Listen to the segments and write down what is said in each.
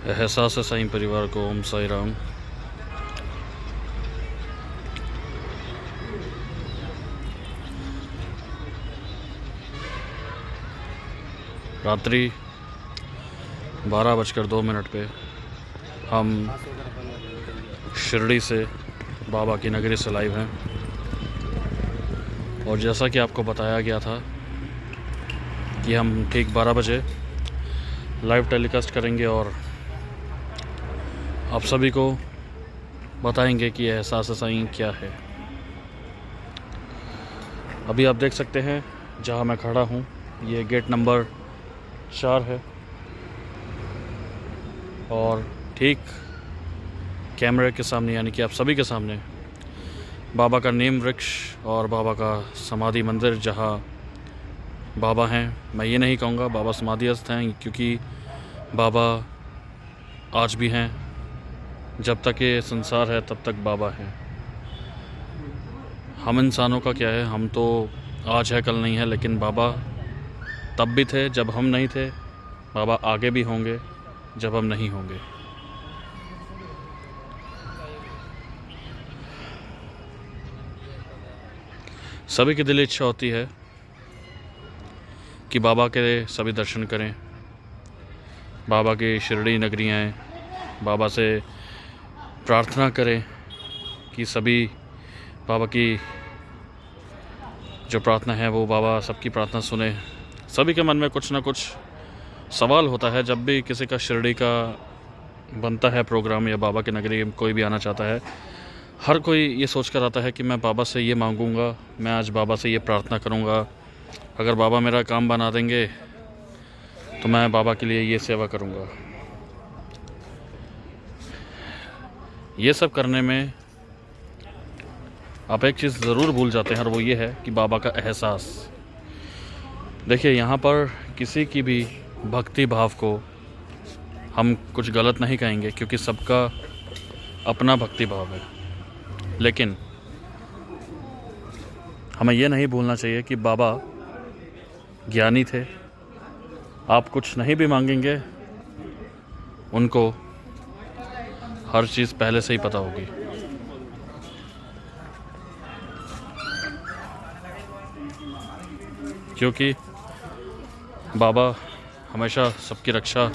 एहसास साईं परिवार को ओम साई राम। रात्रि 12:02 पे हम शिरडी से बाबा की नगरी से लाइव हैं। और जैसा कि आपको बताया गया था कि हम ठीक 12 बजे लाइव टेलीकास्ट करेंगे और आप सभी को बताएंगे कि एहसास साईं क्या है। अभी आप देख सकते हैं जहां मैं खड़ा हूं, ये गेट नंबर 4 है और ठीक कैमरे के सामने यानी कि आप सभी के सामने बाबा का नीम वृक्ष और बाबा का समाधि मंदिर, जहां बाबा हैं। मैं ये नहीं कहूँगा बाबा समाधिस्थ हैं, क्योंकि बाबा आज भी हैं। जब तक ये संसार है तब तक बाबा हैं। हम इंसानों का क्या है, हम तो आज है कल नहीं है, लेकिन बाबा तब भी थे जब हम नहीं थे। बाबा आगे भी होंगे जब हम नहीं होंगे। सभी की दिली इच्छा होती है कि बाबा के सभी दर्शन करें, बाबा की शिरडी नगरी आएँ, बाबा से प्रार्थना करें कि सभी बाबा की जो प्रार्थना है वो बाबा सबकी प्रार्थना सुने। सभी के मन में कुछ ना कुछ सवाल होता है जब भी किसी का शिरडी का बनता है प्रोग्राम या बाबा की नगरी कोई भी आना चाहता है। हर कोई ये सोच कर आता है कि मैं बाबा से ये मांगूंगा, मैं आज बाबा से ये प्रार्थना करूंगा, अगर बाबा मेरा काम बना देंगे तो मैं बाबा के लिए ये सेवा करूंगा। ये सब करने में आप एक चीज़ ज़रूर भूल जाते हैं और वो ये है कि बाबा का एहसास। देखिए, यहाँ पर किसी की भी भक्ति भाव को हम कुछ गलत नहीं कहेंगे, क्योंकि सबका अपना भक्ति भाव है। लेकिन हमें ये नहीं भूलना चाहिए कि बाबा ज्ञानी थे। आप कुछ नहीं भी मांगेंगे, उनको हर चीज़ पहले से ही पता होगी। क्योंकि बाबा हमेशा सबकी रक्षा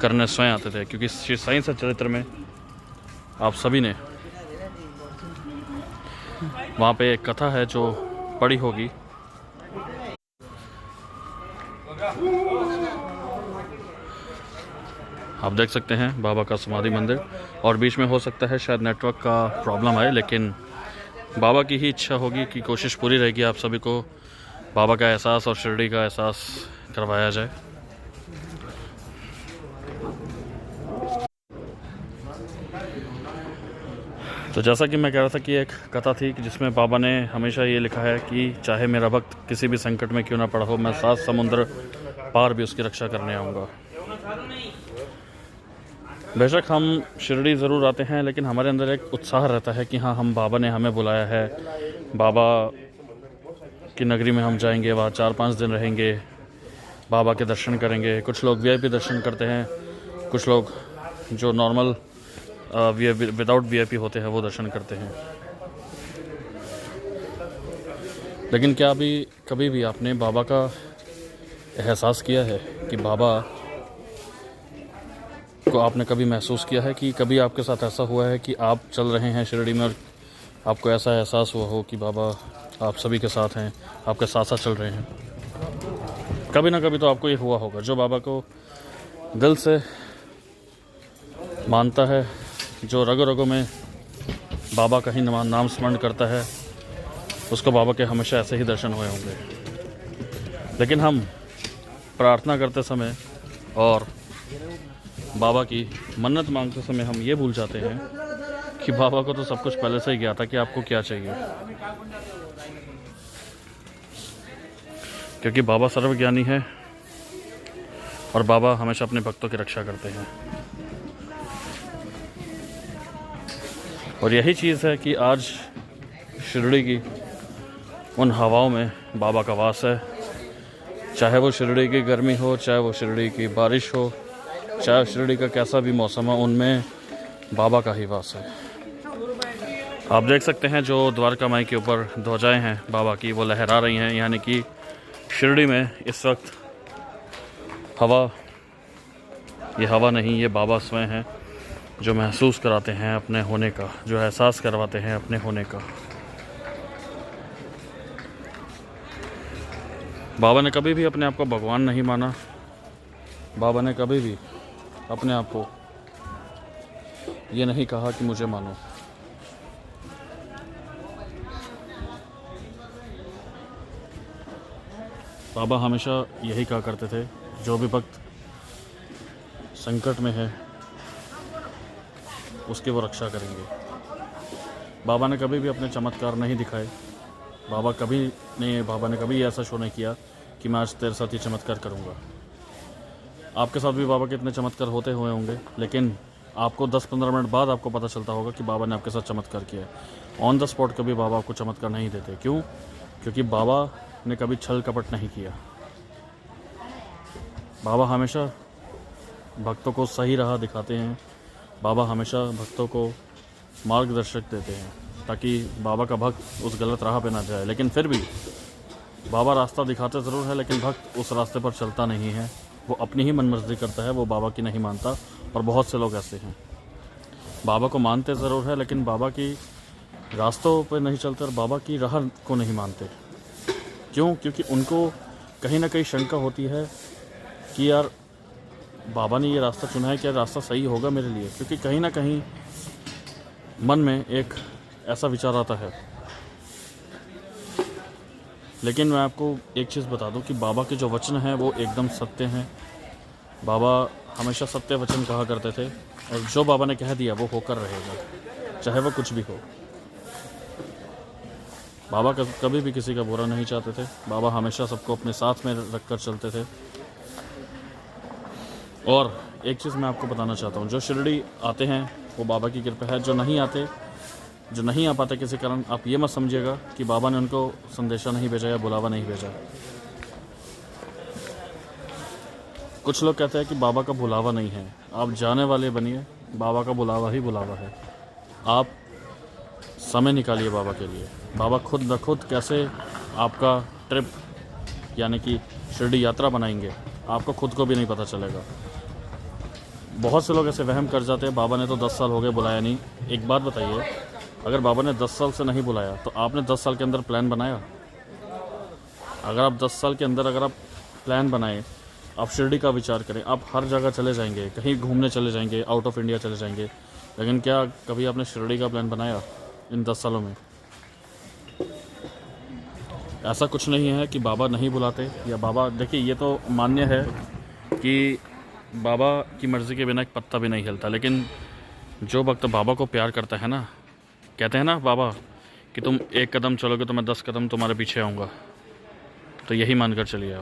करने स्वयं आते थे। क्योंकि श्री साईं चरित्र में आप सभी ने वहाँ पे एक कथा है जो पढ़ी होगी। आप देख सकते हैं बाबा का समाधि मंदिर, और बीच में हो सकता है शायद नेटवर्क का प्रॉब्लम आए, लेकिन बाबा की ही इच्छा होगी कि कोशिश पूरी रहेगी आप सभी को बाबा का एहसास और शिरडी का एहसास करवाया जाए। तो जैसा कि मैं कह रहा था कि एक कथा थी कि जिसमें बाबा ने हमेशा ये लिखा है कि चाहे मेरा भक्त किसी भी संकट में क्यों ना पड़ा हो, मैं 7 समुद्र पार भी उसकी रक्षा करने आऊँगा। बेशक हम शिरडी ज़रूर आते हैं, लेकिन हमारे अंदर एक उत्साह रहता है कि हाँ, हम बाबा ने हमें बुलाया है, बाबा की नगरी में हम जाएंगे, वहाँ 4-5 दिन रहेंगे, बाबा के दर्शन करेंगे। कुछ लोग वीआईपी दर्शन करते हैं, कुछ लोग जो नॉर्मल विदाउट वीआईपी होते हैं वो दर्शन करते हैं। लेकिन क्या अभी कभी भी आपने बाबा का एहसास किया है कि बाबा को आपने कभी महसूस किया है कि कभी आपके साथ ऐसा हुआ है कि आप चल रहे हैं शिरडी में और आपको ऐसा एहसास हुआ हो कि बाबा आप सभी के साथ हैं, आपके साथ साथ चल रहे हैं? कभी ना कभी तो आपको ये हुआ होगा। जो बाबा को दिल से मानता है, जो रगों रगों में बाबा का ही नाम स्मरण करता है, उसको बाबा के हमेशा ऐसे ही दर्शन हुए होंगे। लेकिन हम प्रार्थना करते समय और बाबा की मन्नत मांगते समय हम ये भूल जाते हैं कि बाबा को तो सब कुछ पहले से ही ज्ञात था कि आपको क्या चाहिए। क्योंकि बाबा सर्वज्ञानी है और बाबा हमेशा अपने भक्तों की रक्षा करते हैं। और यही चीज़ है कि आज शिरडी की उन हवाओं में बाबा का वास है। चाहे वो शिरडी की गर्मी हो, चाहे वो शिरडी की बारिश हो, चाहे शिरडी का कैसा भी मौसम है, उनमें बाबा का ही वास है। आप देख सकते हैं जो द्वारका माई के ऊपर ध्वजाएं हैं बाबा की, वो लहरा रही हैं, यानी कि शिरडी में इस वक्त हवा, ये हवा नहीं, ये बाबा स्वयं हैं जो महसूस कराते हैं अपने होने का, जो एहसास करवाते हैं अपने होने का। बाबा ने कभी भी अपने आप को भगवान नहीं माना। बाबा ने कभी भी अपने आप को ये नहीं कहा कि मुझे मानो। बाबा हमेशा यही कहा करते थे, जो भी भक्त संकट में है उसकी वो रक्षा करेंगे। बाबा ने कभी भी अपने चमत्कार नहीं दिखाए। बाबा ने कभी ऐसा शो नहीं किया कि मैं आज तेरे साथ ये चमत्कार करूँगा। आपके साथ भी बाबा के इतने चमत्कार होते हुए होंगे, लेकिन आपको 10-15 मिनट बाद आपको पता चलता होगा कि बाबा ने आपके साथ चमत्कार किया है। ऑन द स्पॉट कभी बाबा आपको चमत्कार नहीं देते। क्यों? क्योंकि बाबा ने कभी छल कपट नहीं किया। बाबा हमेशा भक्तों को सही राह दिखाते हैं। बाबा हमेशा भक्तों को मार्गदर्शक देते हैं ताकि बाबा का भक्त उस गलत राह पे ना जाए। लेकिन फिर भी बाबा रास्ता दिखाते ज़रूर है, लेकिन भक्त उस रास्ते पर चलता नहीं है। वो अपनी ही मनमर्जी करता है, वो बाबा की नहीं मानता। और बहुत से लोग ऐसे हैं, बाबा को मानते ज़रूर है लेकिन बाबा की रास्तों पे नहीं चलते और बाबा की राह को नहीं मानते। क्यों? क्योंकि उनको कहीं ना कहीं शंका होती है कि यार बाबा ने ये रास्ता चुना है, क्या रास्ता सही होगा मेरे लिए? क्योंकि कहीं ना कहीं मन में एक ऐसा विचार आता है। लेकिन मैं आपको एक चीज़ बता दूं कि बाबा के जो वचन हैं वो एकदम सत्य हैं। बाबा हमेशा सत्य वचन कहा करते थे और जो बाबा ने कह दिया वो होकर रहेगा, चाहे वो कुछ भी हो। बाबा कभी भी किसी का बुरा नहीं चाहते थे। बाबा हमेशा सबको अपने साथ में रखकर चलते थे। और एक चीज़ मैं आपको बताना चाहता हूँ, जो शिरडी आते हैं वो बाबा की कृपा है। जो नहीं आ पाते किसी कारण, आप ये मत समझिएगा कि बाबा ने उनको संदेशा नहीं भेजा या बुलावा नहीं भेजा। कुछ लोग कहते हैं कि बाबा का बुलावा नहीं है। आप जाने वाले बनिए, बाबा का बुलावा ही बुलावा है। आप समय निकालिए बाबा के लिए। बाबा खुद ब खुद कैसे आपका ट्रिप यानी कि शिरडी यात्रा बनाएंगे, आपको खुद को भी नहीं पता चलेगा। बहुत से लोग ऐसे वहम कर जाते हैं, बाबा ने तो 10 साल हो गए बुलाया नहीं। एक बात बताइए, अगर बाबा ने 10 साल से नहीं बुलाया तो आपने 10 साल के अंदर प्लान बनाया? अगर आप 10 साल के अंदर अगर आप प्लान बनाए, आप शिरडी का विचार करें, आप हर जगह चले जाएंगे, कहीं घूमने चले जाएंगे, आउट ऑफ इंडिया चले जाएंगे, लेकिन क्या कभी आपने शिरडी का प्लान बनाया इन 10 सालों में? ऐसा कुछ नहीं है कि बाबा नहीं बुलाते या बाबा, देखिए ये तो मान्य है कि बाबा की मर्ज़ी के बिना एक पत्ता भी नहीं हिलता। लेकिन जो भक्त बाबा को प्यार करता है ना, कहते हैं ना बाबा कि तुम 1 कदम चलोगे तो मैं 10 कदम तुम्हारे पीछे आऊँगा, तो यही मानकर चलिए।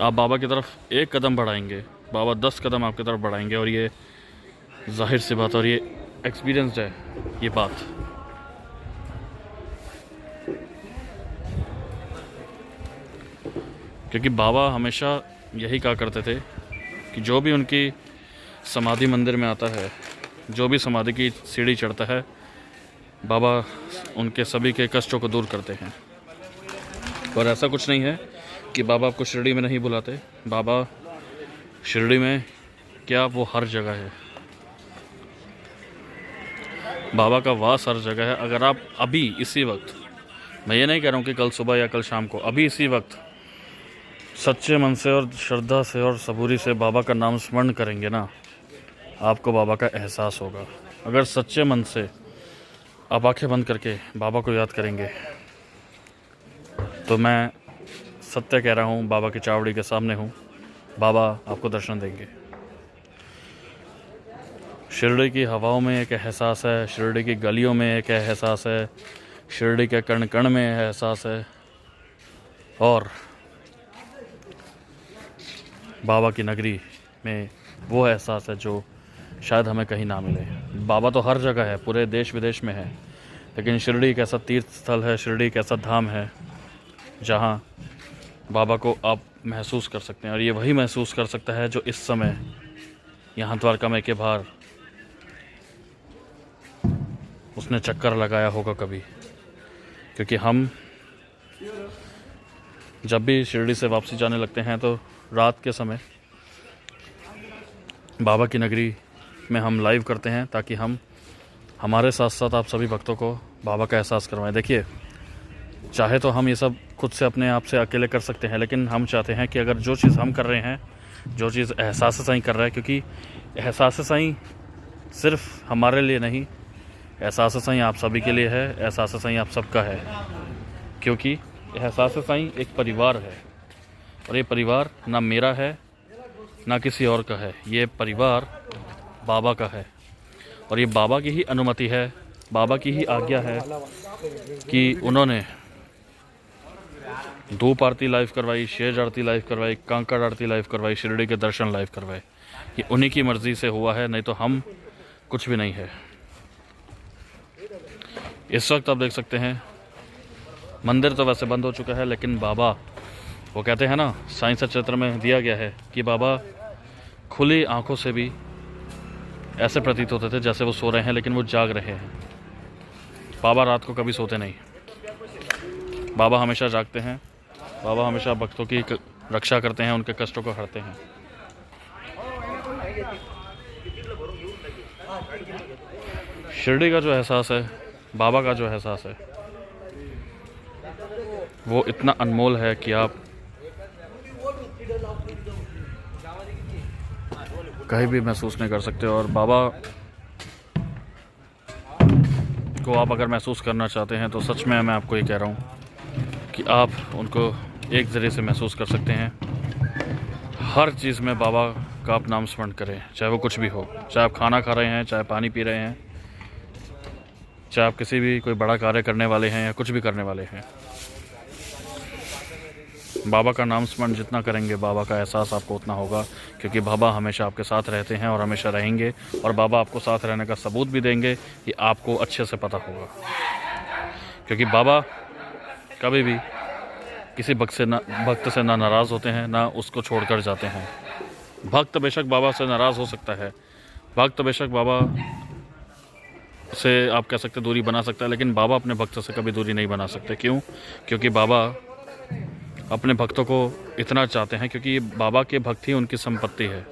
आप बाबा की तरफ 1 कदम बढ़ाएंगे, बाबा 10 कदम आपकी तरफ बढ़ाएंगे। और ये जाहिर सी बात, और ये एक्सपीरियंस्ड है ये बात। क्योंकि बाबा हमेशा यही कहा करते थे कि जो भी उनकी समाधि मंदिर में आता है, जो भी समाधि की सीढ़ी चढ़ता है, बाबा उनके सभी के कष्टों को दूर करते हैं। और ऐसा कुछ नहीं है कि बाबा आपको शिरडी में नहीं बुलाते। बाबा शिरडी में क्या, वो हर जगह है। बाबा का वास हर जगह है। अगर आप अभी इसी वक्त, मैं ये नहीं कह रहा हूँ कि कल सुबह या कल शाम को, अभी इसी वक्त सच्चे मन से और श्रद्धा से और सबूरी से बाबा का नाम स्मरण करेंगे ना, आपको बाबा का एहसास होगा। अगर सच्चे मन से आप आंखें बंद करके बाबा को याद करेंगे, तो मैं सत्य कह रहा हूँ, बाबा की चावड़ी के सामने हूँ, बाबा आपको दर्शन देंगे। शिरडी की हवाओं में एक एहसास है, शिरडी की गलियों में एक एहसास है, शिरडी के कण कण में एहसास है, और बाबा की नगरी में वो एहसास है जो शायद हमें कहीं ना मिले। बाबा तो हर जगह है, पूरे देश विदेश में है, लेकिन शिरडी एक ऐसा तीर्थ स्थल है, शिरडी एक ऐसा धाम है जहाँ बाबा को आप महसूस कर सकते हैं। और ये वही महसूस कर सकता है जो इस समय यहाँ द्वारका माई के बाहर उसने चक्कर लगाया होगा कभी। क्योंकि हम जब भी शिरडी से वापसी जाने लगते हैं तो रात के समय बाबा की नगरी में हम लाइव करते हैं, ताकि हम हमारे साथ साथ आप सभी भक्तों को बाबा का एहसास करवाएं। देखिए, चाहे तो हम ये सब खुद से अपने आप से अकेले कर सकते हैं, लेकिन हम चाहते हैं कि अगर जो चीज़ हम कर रहे हैं, जो चीज़ एहसास साईं कर रहा है, क्योंकि एहसास साईं सिर्फ हमारे लिए नहीं, एहसास साईं आप सभी के लिए है, एहसास साईं आप सबका है। क्योंकि एहसास साईं एक परिवार है, और ये परिवार ना मेरा है ना किसी और का है, ये परिवार बाबा का है। और ये बाबा की ही अनुमति है, बाबा की ही आज्ञा है कि उन्होंने धूप आरती लाइव करवाई, शेज आरती लाइव करवाई, कांकड़ आरती लाइव करवाई, शिरडी के दर्शन लाइव करवाए। ये उन्हीं की मर्ज़ी से हुआ है, नहीं तो हम कुछ भी नहीं है। इस वक्त आप देख सकते हैं मंदिर तो वैसे बंद हो चुका है, लेकिन बाबा, वो कहते हैं ना, साईं सचरित्र में दिया गया है कि बाबा खुली आंखों से भी ऐसे प्रतीत होते थे जैसे वो सो रहे हैं, लेकिन वो जाग रहे हैं। बाबा रात को कभी सोते नहीं, बाबा हमेशा जागते हैं। बाबा हमेशा भक्तों की रक्षा करते हैं, उनके कष्टों को हरते हैं। शिरडी का जो एहसास है, बाबा का जो एहसास है, वो इतना अनमोल है कि आप कहीं भी महसूस नहीं कर सकते। और बाबा को आप अगर महसूस करना चाहते हैं तो सच में मैं आपको ये कह रहा हूँ कि आप उनको एक ज़रिए से महसूस कर सकते हैं। हर चीज़ में बाबा का आप नाम स्मरण करें, चाहे वो कुछ भी हो, चाहे आप खाना खा रहे हैं, चाहे पानी पी रहे हैं, चाहे आप किसी भी कोई बड़ा कार्य करने वाले हैं या कुछ भी करने वाले हैं। बाबा का नाम स्मरण जितना करेंगे, बाबा का एहसास आपको उतना होगा, क्योंकि बाबा हमेशा आपके साथ रहते हैं और हमेशा रहेंगे। और बाबा आपको साथ रहने का सबूत भी देंगे, ये आपको अच्छे से पता होगा। क्योंकि बाबा कभी भी किसी भक्त से ना नाराज़ होते हैं, ना उसको छोड़कर जाते हैं। भक्त बेशक बाबा से नाराज़ हो सकता है, भक्त बेशक बाबा से आप कह सकते दूरी बना सकता है, लेकिन बाबा अपने भक्त से कभी दूरी नहीं बना सकते। क्यों? क्योंकि बाबा अपने भक्तों को इतना चाहते हैं, क्योंकि बाबा के भक्त ही उनकी संपत्ति है।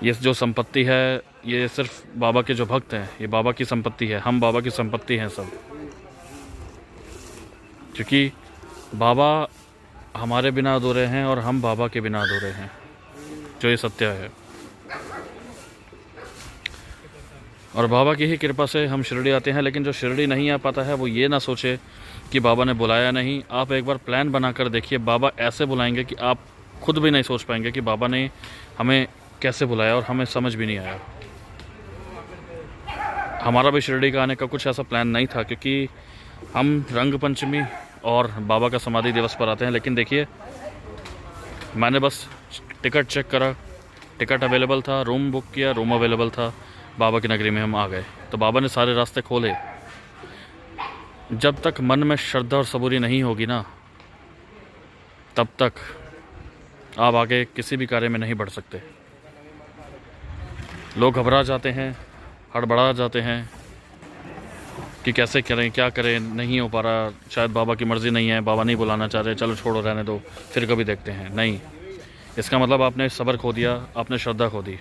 ये जो संपत्ति है, ये सिर्फ बाबा के जो भक्त हैं, ये बाबा की संपत्ति है। हम बाबा की संपत्ति हैं सब, क्योंकि बाबा हमारे बिना अधूरे हैं और हम बाबा के बिना अधूरे हैं, जो ये सत्य है। और बाबा की ही कृपा से हम शिरडी आते हैं। लेकिन जो शिरडी नहीं आ पाता है, वो ये ना सोचे कि बाबा ने बुलाया नहीं। आप एक बार प्लान बनाकर देखिए, बाबा ऐसे बुलाएंगे कि आप खुद भी नहीं सोच पाएंगे कि बाबा ने हमें कैसे बुलाया, और हमें समझ भी नहीं आया। हमारा भी शिरडी का आने का कुछ ऐसा प्लान नहीं था, क्योंकि हम रंग पंचमी और बाबा का समाधि दिवस पर आते हैं। लेकिन देखिए, मैंने बस टिकट चेक करा, टिकट अवेलेबल था, रूम बुक किया, रूम अवेलेबल था, बाबा की नगरी में हम आ गए। तो बाबा ने सारे रास्ते खोले। जब तक मन में श्रद्धा और सबूरी नहीं होगी ना, तब तक आप आगे किसी भी कार्य में नहीं बढ़ सकते। लोग घबरा जाते हैं, हड़बड़ा जाते हैं कि कैसे करें, क्या करें, नहीं हो पा रहा, शायद बाबा की मर्ज़ी नहीं है, बाबा नहीं बुलाना चाह रहे, चलो छोड़ो, रहने दो, फिर कभी देखते हैं। नहीं, इसका मतलब आपने सब्र खो दिया, आपने श्रद्धा खो दी।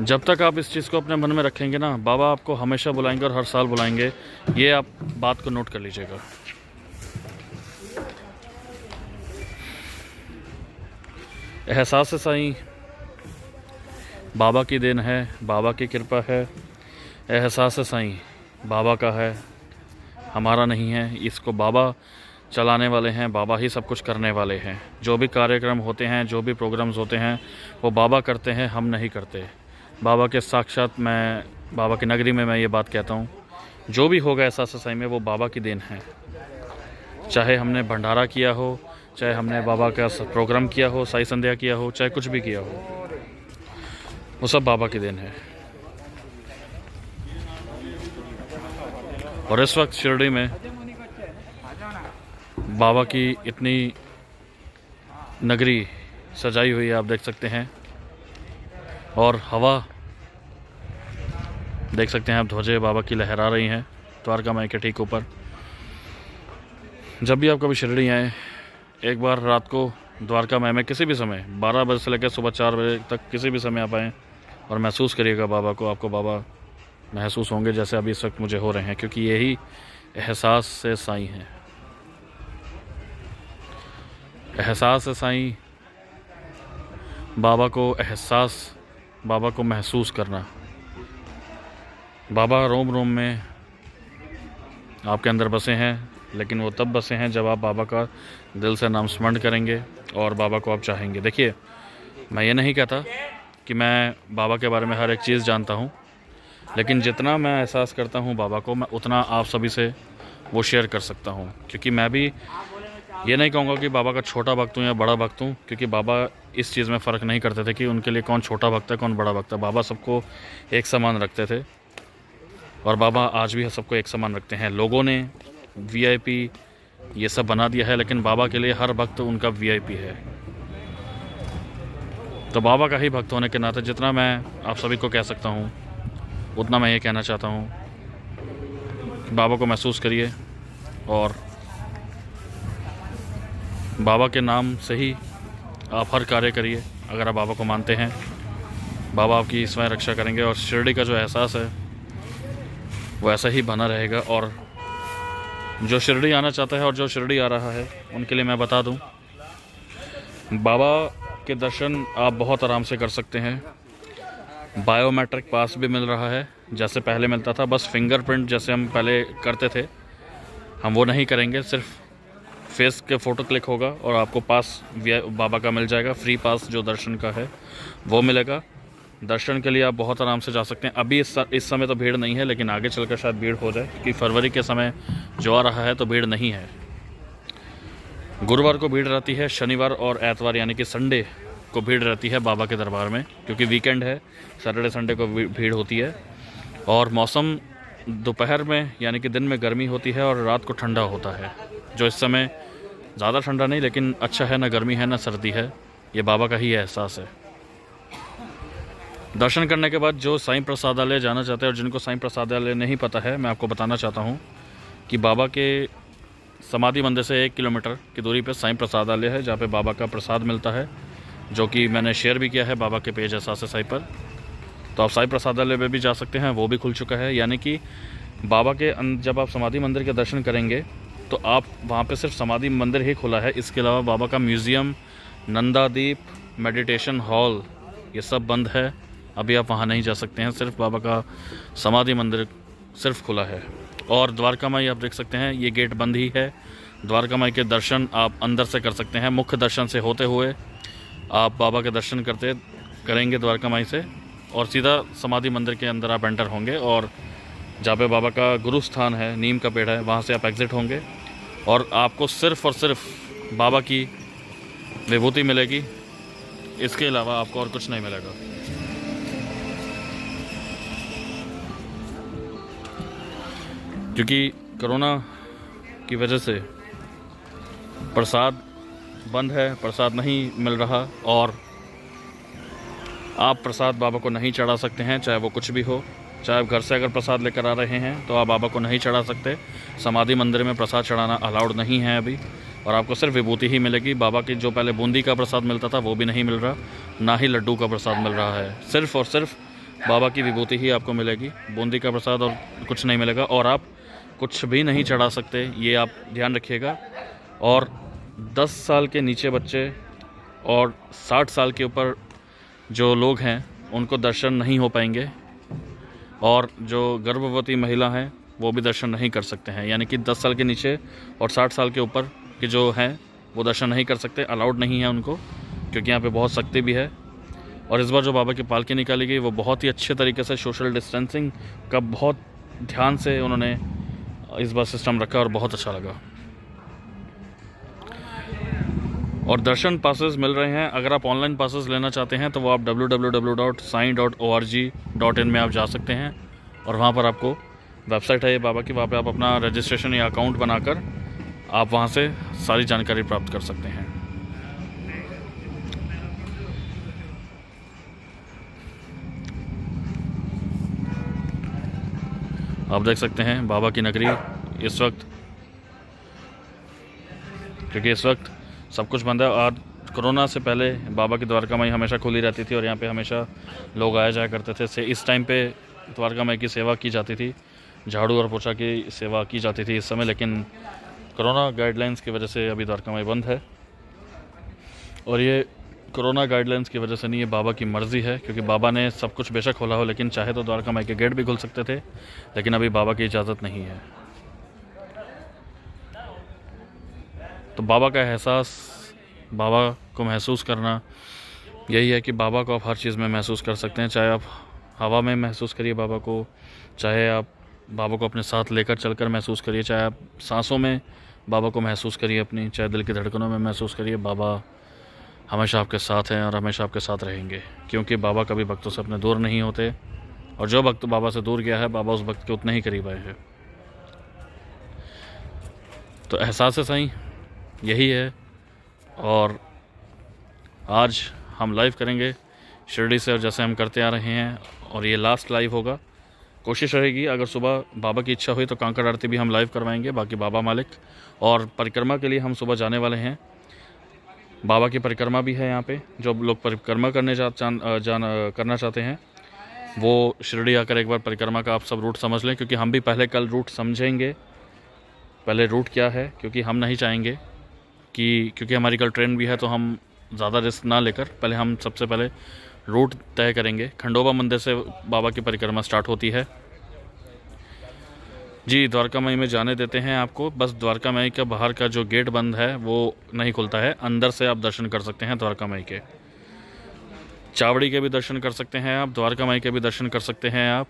जब तक आप इस चीज़ को अपने मन में रखेंगे ना, बाबा आपको हमेशा बुलाएंगे और हर साल बुलाएंगे। ये आप बात को नोट कर लीजिएगा। एहसास साईं बाबा की देन है, बाबा की कृपा है। एहसास साईं बाबा का है, हमारा नहीं है। इसको बाबा चलाने वाले हैं, बाबा ही सब कुछ करने वाले हैं। जो भी कार्यक्रम होते हैं, जो भी प्रोग्राम्स होते हैं, वो बाबा करते हैं, हम नहीं करते। बाबा के साक्षात, मैं बाबा की नगरी में मैं ये बात कहता हूँ, जो भी होगा एहसास साईं में, वो बाबा की देन है। चाहे हमने भंडारा किया हो, चाहे हमने बाबा का प्रोग्राम किया हो, साई संध्या किया हो, चाहे कुछ भी किया हो, वो सब बाबा की देन है। और इस वक्त शिरडी में बाबा की इतनी नगरी सजाई हुई है, आप देख सकते हैं। और हवा देख सकते हैं आप, ध्वजें बाबा की लहरा रही हैं द्वारका माई के ठीक ऊपर। जब भी आप कभी शिरडी आएँ, एक बार रात को द्वारका माई में किसी भी समय 12 बजे से लेकर सुबह 4 बजे तक किसी भी समय आप आएँ और महसूस करिएगा बाबा को। आपको बाबा महसूस होंगे जैसे अभी इस वक्त मुझे हो रहे हैं, क्योंकि यही एहसास से साईं हैं। एहसास से साईं, बाबा को एहसास, बाबा को महसूस करना। बाबा रोम रोम में आपके अंदर बसे हैं, लेकिन वो तब बसे हैं जब आप बाबा का दिल से नाम स्मरण करेंगे और बाबा को आप चाहेंगे। देखिए, मैं ये नहीं कहता कि मैं बाबा के बारे में हर एक चीज़ जानता हूँ, लेकिन जितना मैं एहसास करता हूँ बाबा को, मैं उतना आप सभी से वो शेयर कर सकता हूँ। क्योंकि मैं भी ये नहीं कहूँगा कि बाबा का छोटा भक्त हूँ या बड़ा भक्त हूँ, क्योंकि बाबा इस चीज़ में फ़र्क नहीं करते थे कि उनके लिए कौन छोटा भक्त है कौन बड़ा भक्त है। बाबा सबको एक समान रखते थे और बाबा आज भी सबको एक समान रखते हैं। लोगों ने VIP ये सब बना दिया है, लेकिन बाबा के लिए हर भक्त उनका VIP है। तो बाबा का ही भक्त होने के नाते जितना मैं आप सभी को कह सकता हूँ, उतना मैं ये कहना चाहता हूँ कि बाबा को महसूस करिए और बाबा के नाम से ही आप हर कार्य करिए। अगर आप बाबा को मानते हैं, बाबा आपकी स्वयं रक्षा करेंगे और शिरडी का जो एहसास है वो ऐसा ही बना रहेगा। और जो शिरडी आना चाहता है और जो शिरडी आ रहा है, उनके लिए मैं बता दूं, बाबा के दर्शन आप बहुत आराम से कर सकते हैं। बायोमेट्रिक पास भी मिल रहा है, जैसे पहले मिलता था। बस फिंगरप्रिंट जैसे हम पहले करते थे, हम वो नहीं करेंगे। सिर्फ फेस के फ़ोटो क्लिक होगा और आपको पास बाबा का मिल जाएगा। फ्री पास जो दर्शन का है वो मिलेगा। दर्शन के लिए आप बहुत आराम से जा सकते हैं। अभी इस समय तो भीड़ नहीं है, लेकिन आगे चलकर शायद भीड़ हो जाए, क्योंकि फरवरी के समय जो आ रहा है तो भीड़ नहीं है। गुरुवार को भीड़ रहती है, शनिवार और एतवार यानी कि संडे को भीड़ रहती है बाबा के दरबार में, क्योंकि वीकेंड है। सैटरडे संडे को भीड़ होती है। और मौसम दोपहर में यानी कि दिन में गर्मी होती है और रात को ठंडा होता है। जो इस समय ज़्यादा ठंडा नहीं, लेकिन अच्छा है, ना गर्मी है ना सर्दी है। ये बाबा का ही एहसास है। दर्शन करने के बाद जो साईं प्रसादालय जाना चाहते हैं, और जिनको साईं प्रसादालय नहीं पता है, मैं आपको बताना चाहता हूँ कि बाबा के समाधि मंदिर से 1 किलोमीटर की दूरी पर साईं प्रसादालय है, जहाँ पे बाबा का प्रसाद मिलता है, जो कि मैंने शेयर भी किया है बाबा के पेज एहसास साईं पर। तो आप साईं प्रसादालय में भी जा सकते हैं, वो भी खुल चुका है। यानी कि बाबा के जब आप समाधि मंदिर के दर्शन करेंगे तो आप वहाँ पे सिर्फ समाधि मंदिर ही खुला है। इसके अलावा बाबा का म्यूज़ियम, नंदादीप, मेडिटेशन हॉल, ये सब बंद है। अभी आप वहाँ नहीं जा सकते हैं। सिर्फ बाबा का समाधि मंदिर सिर्फ खुला है। और द्वारका माई आप देख सकते हैं, ये गेट बंद ही है। द्वारका माई के दर्शन आप अंदर से कर सकते हैं। मुख्य दर्शन से होते हुए आप बाबा के दर्शन करेंगे द्वारका माई से, और सीधा समाधि मंदिर के अंदर आप एंटर होंगे। और जहाँ पे बाबा का गुरु स्थान है, नीम का पेड़ है, वहाँ से आप एग्ज़िट होंगे और आपको सिर्फ़ और सिर्फ बाबा की विभूति मिलेगी। इसके अलावा आपको और कुछ नहीं मिलेगा। क्योंकि कोरोना की वजह से प्रसाद बंद है, प्रसाद नहीं मिल रहा, और आप प्रसाद बाबा को नहीं चढ़ा सकते हैं, चाहे वो कुछ भी हो। चाहे आप घर से अगर प्रसाद लेकर आ रहे हैं तो आप बाबा को नहीं चढ़ा सकते। समाधि मंदिर में प्रसाद चढ़ाना अलाउड नहीं है अभी, और आपको सिर्फ विभूति ही मिलेगी। बाबा की जो पहले बूंदी का प्रसाद मिलता था वो भी नहीं मिल रहा, ना ही लड्डू का प्रसाद मिल रहा है। सिर्फ और सिर्फ बाबा की विभूति ही आपको मिलेगी, बूंदी का प्रसाद और कुछ नहीं मिलेगा। और आप कुछ भी नहीं चढ़ा सकते, ये आप ध्यान रखिएगा। और 10 साल के नीचे बच्चे और 60 साल के ऊपर जो लोग हैं उनको दर्शन नहीं हो पाएंगे, और जो गर्भवती महिला हैं वो भी दर्शन नहीं कर सकते हैं। यानी कि 10 साल के नीचे और 60 साल के ऊपर के जो हैं वो दर्शन नहीं कर सकते, अलाउड नहीं है उनको, क्योंकि यहाँ पे बहुत सख्ती भी है। और इस बार जो बाबा की पालकी निकाली गई वो बहुत ही अच्छे तरीके से सोशल डिस्टेंसिंग का बहुत ध्यान से उन्होंने इस बार सिस्टम रखा, और बहुत अच्छा लगा। और दर्शन पासेस मिल रहे हैं। अगर आप ऑनलाइन पासेस लेना चाहते हैं तो वो आप www.sai.org.in में आप जा सकते हैं, और वहाँ पर आपको वेबसाइट है ये बाबा की, वहाँ पे आप अपना रजिस्ट्रेशन या अकाउंट बनाकर आप वहाँ से सारी जानकारी प्राप्त कर सकते हैं। आप देख सकते हैं बाबा की नगरी इस वक्त, क्योंकि इस वक्त सब कुछ बंद है। और कोरोना से पहले बाबा की द्वारका माई हमेशा खुली रहती थी और यहाँ पे हमेशा लोग आया जाया करते थे। इस टाइम पे द्वारका माई की सेवा की जाती थी, झाड़ू और पोछा की सेवा की जाती थी इस समय, लेकिन कोरोना गाइडलाइंस की वजह से अभी द्वारका माई बंद है। और ये कोरोना गाइडलाइंस की वजह से नहीं, ये बाबा की मर्ज़ी है, क्योंकि बाबा ने सब कुछ बेशक खोला हो, लेकिन चाहे तो द्वारका माई के गेट भी खुल सकते थे, लेकिन अभी बाबा की इजाज़त नहीं है। तो बाबा का एहसास, बाबा को महसूस करना, यही है कि बाबा को आप हर चीज़ में महसूस कर सकते हैं। चाहे आप हवा में महसूस करिए बाबा को, चाहे आप बाबा को अपने साथ लेकर चलकर महसूस करिए, चाहे आप सांसों में बाबा को महसूस करिए अपनी, चाहे दिल की धड़कनों में महसूस करिए। बाबा हमेशा आपके साथ हैं और हमेशा आपके साथ रहेंगे, क्योंकि बाबा कभी भक्तों से अपने दूर नहीं होते, और जो भक्त बाबा से दूर गया है, बाबा उस भक्त के उतने ही करीब आए हैं। तो एहसास सही यही है। और आज हम लाइव करेंगे शिरडी से, और जैसे हम करते आ रहे हैं, और ये लास्ट लाइव होगा। कोशिश रहेगी अगर सुबह बाबा की इच्छा हुई तो कांकड़ आरती भी हम लाइव करवाएंगे, बाकी बाबा मालिक। और परिक्रमा के लिए हम सुबह जाने वाले हैं, बाबा की परिक्रमा भी है यहाँ पे। जो लोग परिक्रमा करने करना चाहते हैं वो शिरडी आकर एक बार परिक्रमा का आप सब रूट समझ लें, क्योंकि हम भी पहले कल रूट समझेंगे, पहले रूट क्या है, क्योंकि हम नहीं चाहेंगे कि, क्योंकि हमारी कल ट्रेन भी है, तो हम ज़्यादा रिस्क ना लेकर पहले हम सबसे पहले रूट तय करेंगे। खंडोबा मंदिर से बाबा की परिक्रमा स्टार्ट होती है जी। द्वारका माई में जाने देते हैं आपको, बस द्वारका माई का बाहर का जो गेट बंद है वो नहीं खुलता है, अंदर से आप दर्शन कर सकते हैं द्वारका माई के। चावड़ी के भी दर्शन कर सकते हैं आप, द्वारका माई के भी दर्शन कर सकते हैं आप,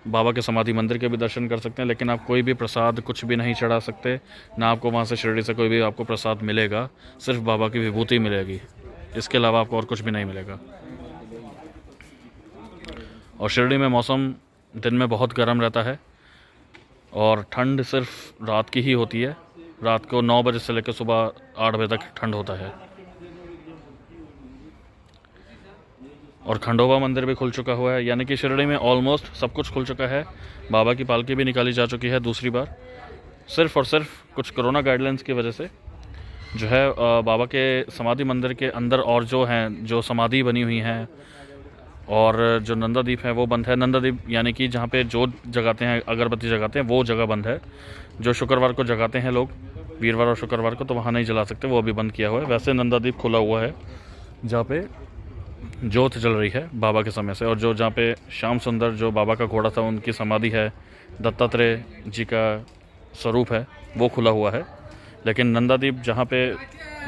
बाबा के समाधि मंदिर के भी दर्शन कर सकते हैं, लेकिन आप कोई भी प्रसाद कुछ भी नहीं चढ़ा सकते, ना आपको वहाँ से शिरडी से कोई भी आपको प्रसाद मिलेगा, सिर्फ बाबा की विभूति मिलेगी, इसके अलावा आपको और कुछ भी नहीं मिलेगा। और शिरडी में मौसम दिन में बहुत गर्म रहता है, और ठंड सिर्फ रात की ही होती है। रात को 9 बजे से लेकर सुबह 8 बजे तक ठंड होता है। और खंडोबा मंदिर भी खुल चुका हुआ है, यानी कि शिरडी में ऑलमोस्ट सब कुछ खुल चुका है। बाबा की पालकी भी निकाली जा चुकी है दूसरी बार, सिर्फ और सिर्फ कुछ कोरोना गाइडलाइंस की वजह से जो है बाबा के समाधि मंदिर के अंदर और जो हैं, जो समाधि बनी हुई हैं और जो नंदादीप है वो बंद है। नंदादीप यानी कि जहाँ पे जोत जगाते हैं, अगरबत्ती जगाते हैं, वो जगह बंद है। जो शुक्रवार को जगाते हैं लोग, वीरवार और शुक्रवार को, तो वहाँ नहीं जला सकते, वो अभी बंद किया हुआ है। वैसे नंदादीप खुला हुआ है जहाँ पे जोत जल रही है बाबा के समय से। और जो जहाँ पे श्याम सुंदर जो बाबा का घोड़ा था, उनकी समाधि है, दत्तात्रेय जी का स्वरूप है, वो खुला हुआ है। लेकिन नंदादीप जहाँ पे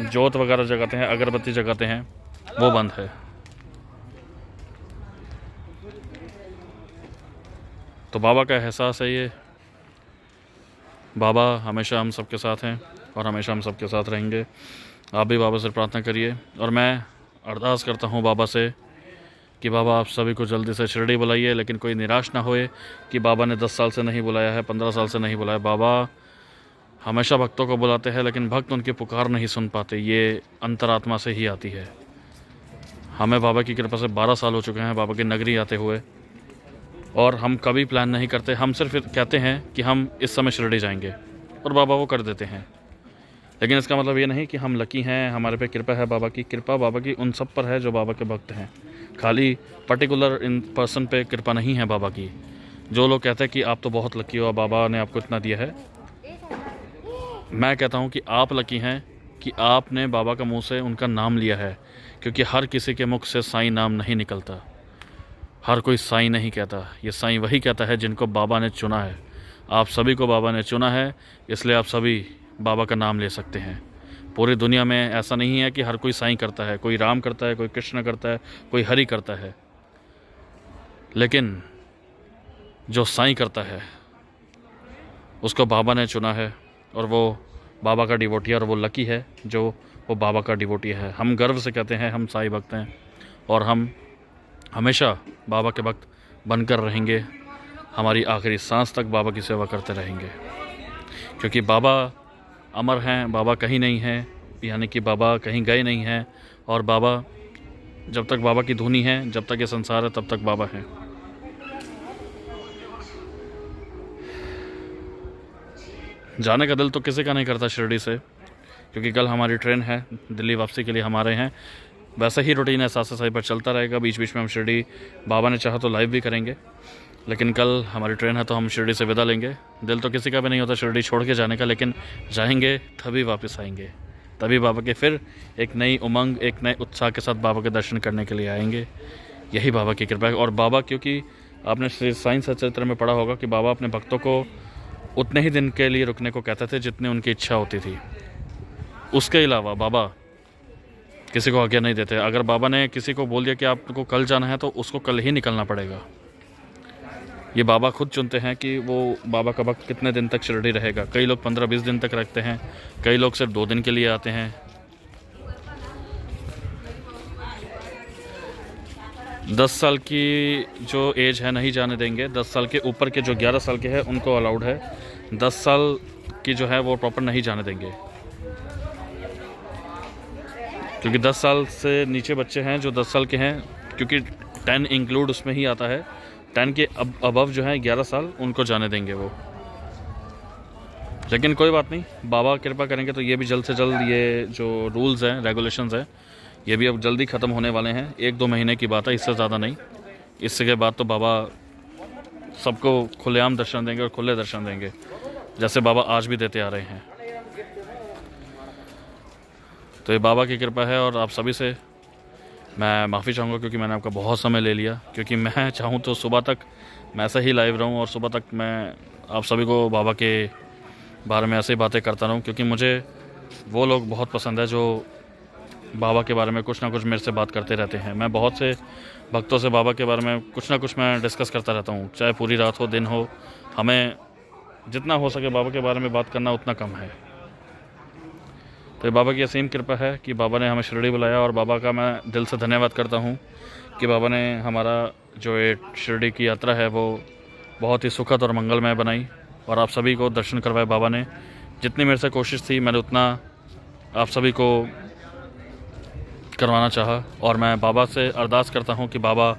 जोत वगैरह जगाते हैं, अगरबत्ती जगाते हैं, वो बंद है। तो बाबा का एहसास है ये। बाबा हमेशा हम सबके साथ हैं और हमेशा हम सबके साथ रहेंगे। आप भी बाबा से प्रार्थना करिए, और मैं अरदास करता हूँ बाबा से कि बाबा आप सभी को जल्दी से शिरडी बुलाइए, लेकिन कोई निराश ना होए कि बाबा ने 10 साल से नहीं बुलाया है, 15 साल से नहीं बुलाया। बाबा हमेशा भक्तों को बुलाते हैं, लेकिन भक्त उनकी पुकार नहीं सुन पाते, ये अंतरात्मा से ही आती है। हमें बाबा की कृपा से 12 साल हो चुके हैं बाबा की नगरी आते हुए, और हम कभी प्लान नहीं करते। हम सिर्फ कहते हैं कि हम इस समय शिरडी जाएंगे, और बाबा वो कर देते हैं। लेकिन इसका मतलब ये नहीं कि हम लकी हैं, हमारे पे कृपा है बाबा की। कृपा बाबा की उन सब पर है जो बाबा के भक्त हैं, खाली पर्टिकुलर इन पर्सन पे कृपा नहीं है बाबा की। जो लोग कहते हैं कि आप तो बहुत लकी हो, बाबा ने आपको इतना दिया है, मैं कहता हूँ कि आप लकी हैं कि आपने बाबा का मुँह से उनका नाम लिया है, क्योंकि हर किसी के मुख से साईं नाम नहीं निकलता। हर कोई साईं नहीं कहता, ये साईं वही कहता है जिनको बाबा ने चुना है। आप सभी को बाबा ने चुना है, इसलिए आप सभी बाबा का नाम ले सकते हैं। पूरी दुनिया में ऐसा नहीं है कि हर कोई साईं करता है, कोई राम करता है, कोई कृष्ण करता है, कोई हरि करता है, लेकिन जो साईं करता है उसको बाबा ने चुना है, और वो बाबा का डिवोटी है, और वो लकी है जो वो बाबा का डिवोटी है। हम गर्व से कहते हैं हम साईं भक्त हैं, और हम हमेशा बाबा के भक्त बनकर रहेंगे। हमारी आखिरी सांस तक बाबा की सेवा करते रहेंगे, क्योंकि बाबा अमर हैं, बाबा कहीं नहीं हैं, यानी कि बाबा कहीं गए नहीं हैं। और बाबा, जब तक बाबा की धुनी है, जब तक ये संसार है, तब तक बाबा हैं। जाने का दिल तो किसी का नहीं करता शिरडी से, क्योंकि कल हमारी ट्रेन है, दिल्ली वापसी के लिए हम आ रहे हैं। वैसा ही रूटीन है, 7 से 7 पर चलता रहेगा। बीच बीच में हम शिरडी, बाबा ने चाहा तो लाइव भी करेंगे, लेकिन कल हमारी ट्रेन है तो हम शिरडी से विदा लेंगे। दिल तो किसी का भी नहीं होता शिरडी छोड़ के जाने का, लेकिन जाएंगे तभी वापस आएंगे, तभी बाबा के फिर एक नई उमंग, एक नए उत्साह के साथ बाबा के दर्शन करने के लिए आएंगे। यही बाबा की कृपा है। और बाबा, क्योंकि आपने साइंस चरित्र में पढ़ा होगा कि बाबा अपने भक्तों को उतने ही दिन के लिए रुकने को कहते थे जितनी उनकी इच्छा होती थी। उसके अलावा बाबा किसी को आज्ञा नहीं देते। अगर बाबा ने किसी को बोल दिया कि आपको कल जाना है, तो उसको कल ही निकलना पड़ेगा। ये बाबा खुद चुनते हैं कि वो बाबा का भक्त कितने दिन तक शिरडी रहेगा। कई लोग 15-20 दिन तक रखते हैं, कई लोग सिर्फ 2 दिन के लिए आते हैं। 10 साल की जो एज है नहीं जाने देंगे। 10 साल के ऊपर के जो 11 साल के हैं उनको अलाउड है। 10 साल की जो है वो प्रॉपर नहीं जाने देंगे, क्योंकि 10 साल से नीचे बच्चे हैं जो 10 साल के हैं, क्योंकि 10 इंक्लूड उसमें ही आता है। 10 के अबव जो है 11 साल, उनको जाने देंगे वो। लेकिन कोई बात नहीं, बाबा कृपा करेंगे तो ये भी जल्द से जल्द, ये जो रूल्स हैं, रेगुलेशंस हैं, ये भी अब जल्दी ख़त्म होने वाले हैं। 1-2 महीने की बात है, इससे ज़्यादा नहीं। इसके बाद तो बाबा सबको खुलेआम दर्शन देंगे और खुले दर्शन देंगे, जैसे बाबा आज भी देते आ रहे हैं। तो ये बाबा की कृपा है। और आप सभी से मैं माफ़ी चाहूँगा, क्योंकि मैंने आपका बहुत समय ले लिया। क्योंकि मैं चाहूँ तो सुबह तक मैं ऐसे ही लाइव रहूँ और सुबह तक मैं आप सभी को बाबा के बारे में ऐसे ही बातें करता रहूँ, क्योंकि मुझे वो लोग बहुत पसंद है जो बाबा के बारे में कुछ ना कुछ मेरे से बात करते रहते हैं। मैं बहुत से भक्तों से बाबा के बारे में कुछ ना कुछ मैं डिस्कस करता रहता हूँ, चाहे पूरी रात हो, दिन हो। हमें जितना हो सके बाबा के बारे में बात करना उतना कम है। तो बाबा की असीम कृपा है कि बाबा ने हमें शिरडी बुलाया। और बाबा का मैं दिल से धन्यवाद करता हूँ कि बाबा ने हमारा जो ये शिरडी की यात्रा है वो बहुत ही सुखद और मंगलमय बनाई, और आप सभी को दर्शन करवाए बाबा ने। जितनी मेरे से कोशिश थी, मैंने उतना आप सभी को करवाना चाहा। और मैं बाबा से अरदास करता हूँ कि बाबा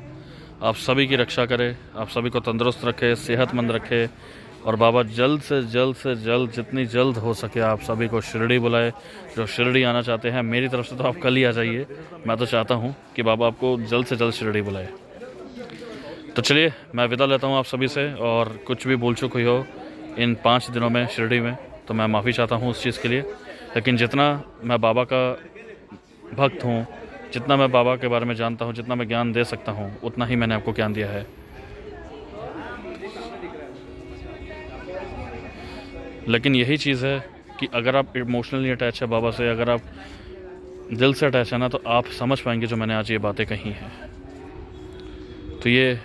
आप सभी की रक्षा करे, आप सभी को तंदुरुस्त रखे, सेहतमंद रखे। और बाबा जल्द से जल्द, जितनी जल्द हो सके, आप सभी को शिरडी बुलाए। जो शिरडी आना चाहते हैं, मेरी तरफ से तो आप कल ही आ जाइए। मैं तो चाहता हूँ कि बाबा आपको जल्द से जल्द शिरडी बुलाए। तो चलिए, मैं विदा लेता हूँ आप सभी से। और कुछ भी भूल चूक हुई हो इन 5 दिनों में शिरडी में, तो मैं माफ़ी चाहता हूँ उस चीज़ के लिए। लेकिन जितना मैं बाबा का भक्त हूँ, जितना मैं बाबा के बारे में जानता हूँ, जितना मैं ज्ञान दे सकता हूँ, उतना ही मैंने आपको ज्ञान दिया है। लेकिन यही चीज़ है कि अगर आप इमोशनली अटैच है बाबा से, अगर आप दिल से अटैच है ना, तो आप समझ पाएंगे जो मैंने आज ये बातें कही हैं। तो ये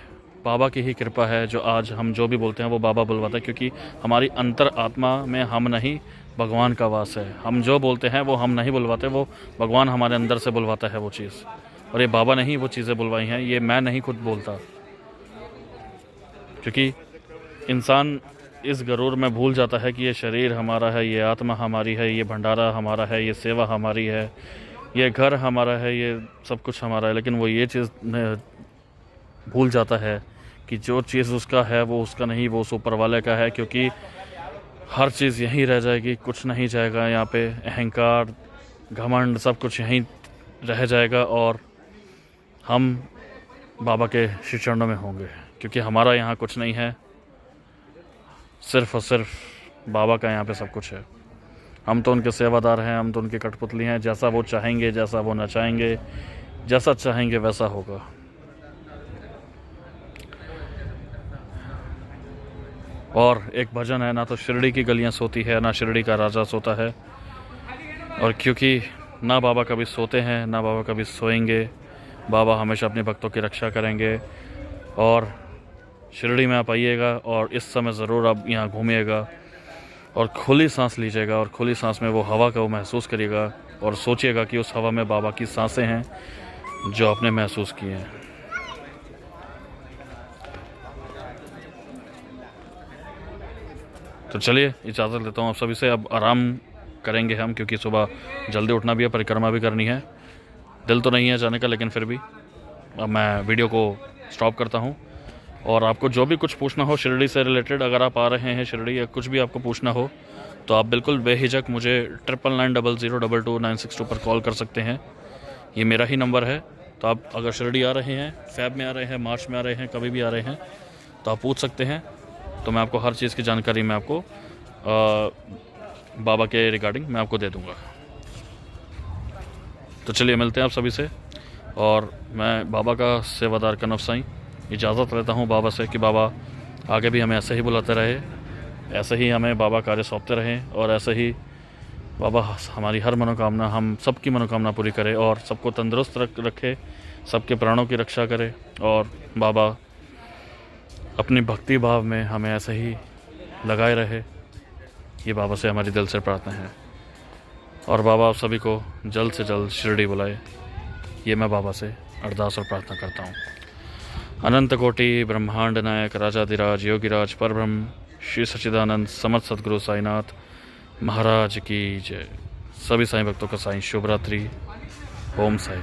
बाबा की ही कृपा है, जो आज हम जो भी बोलते हैं वो बाबा बुलवाता है। क्योंकि हमारी अंतर आत्मा में हम नहीं, भगवान का वास है। हम जो बोलते हैं वो हम नहीं बुलवाते, वो भगवान हमारे अंदर से बुलवाता है वो चीज़। और ये बाबा ने ही वो चीज़ें बुलवाई हैं, ये मैं नहीं खुद बोलता। क्योंकि इंसान इस गरूर में भूल जाता है कि ये शरीर हमारा है, ये आत्मा हमारी है, ये भंडारा हमारा है, ये सेवा हमारी है, ये घर हमारा है, ये सब कुछ हमारा है। लेकिन वो ये चीज़ भूल जाता है कि जो चीज़ उसका है वो उसका नहीं, वो उस ऊपर वाले का है। क्योंकि हर चीज़ यहीं रह जाएगी, कुछ नहीं जाएगा यहाँ पे। अहंकार, घमंड, सब कुछ यहीं रह जाएगा और हम बाबा के श्री चरणों में होंगे। क्योंकि हमारा यहाँ कुछ नहीं है, सिर्फ़ और सिर्फ बाबा का यहाँ पे सब कुछ है। हम तो उनके सेवादार हैं, हम तो उनकी कठपुतली हैं। जैसा वो चाहेंगे, जैसा वो न चाहेंगे, जैसा चाहेंगे वैसा होगा। और एक भजन है, ना तो शिरडी की गलियां सोती है, ना शिरडी का राजा सोता है। और क्योंकि ना बाबा कभी सोते हैं, ना बाबा कभी सोएंगे, बाबा हमेशा अपने भक्तों की रक्षा करेंगे। और शिरडी में आप आइएगा और इस समय ज़रूर आप यहाँ घूमिएगा और खुली सांस लीजिएगा। और खुली सांस में वो हवा को महसूस करिएगा और सोचिएगा कि उस हवा में बाबा की सांसें हैं जो आपने महसूस की हैं। तो चलिए, इजाज़त लेता हूँ आप सभी से। अब आराम करेंगे हम, क्योंकि सुबह जल्दी उठना भी है, परिक्रमा भी करनी है। दिल तो नहीं है जाने का, लेकिन फिर भी अब मैं वीडियो को स्टॉप करता हूँ। और आपको जो भी कुछ पूछना हो शिरडी से रिलेटेड, अगर आप आ रहे हैं शिरडी या कुछ भी आपको पूछना हो, तो आप बिल्कुल बेहिचक मुझे 9990022962 पर कॉल कर सकते हैं। ये मेरा ही नंबर है। तो आप अगर शिरडी आ रहे हैं, फ़ेब में आ रहे हैं, मार्च में आ रहे हैं, कभी भी आ रहे हैं, तो आप पूछ सकते हैं। तो मैं आपको हर चीज़ की जानकारी मैं आपको बाबा के रिगार्डिंग मैं आपको दे दूँगा। तो चलिए मिलते हैं आप सभी से। और मैं बाबा का सेवादार कनव साईं इजाज़त लेता हूँ बाबा से कि बाबा आगे भी हमें ऐसे ही बुलाते रहे, ऐसे ही हमें बाबा कार्य सौंपते रहें, और ऐसे ही बाबा हमारी हर मनोकामना, हम सबकी मनोकामना पूरी करे और सबको तंदुरुस्त रखे, सबके प्राणों की रक्षा करे। और बाबा अपनी भक्ति भाव में हमें ऐसे ही लगाए रहे, ये बाबा से हमारी दिल से प्रार्थना है। और बाबा आप सभी को जल्द से जल्द शिरडी बुलाए, ये मैं बाबा से अरदास और प्रार्थना करता हूँ। अनंत कोटि ब्रह्मांड नायक राजाधिराज योगीराज परब्रह्म श्री सच्चिदानंद समर्थ सद्गुरु साईनाथ महाराज की जय। सभी साईं भक्तों का साईं शुभ रात्रि। ओम साई।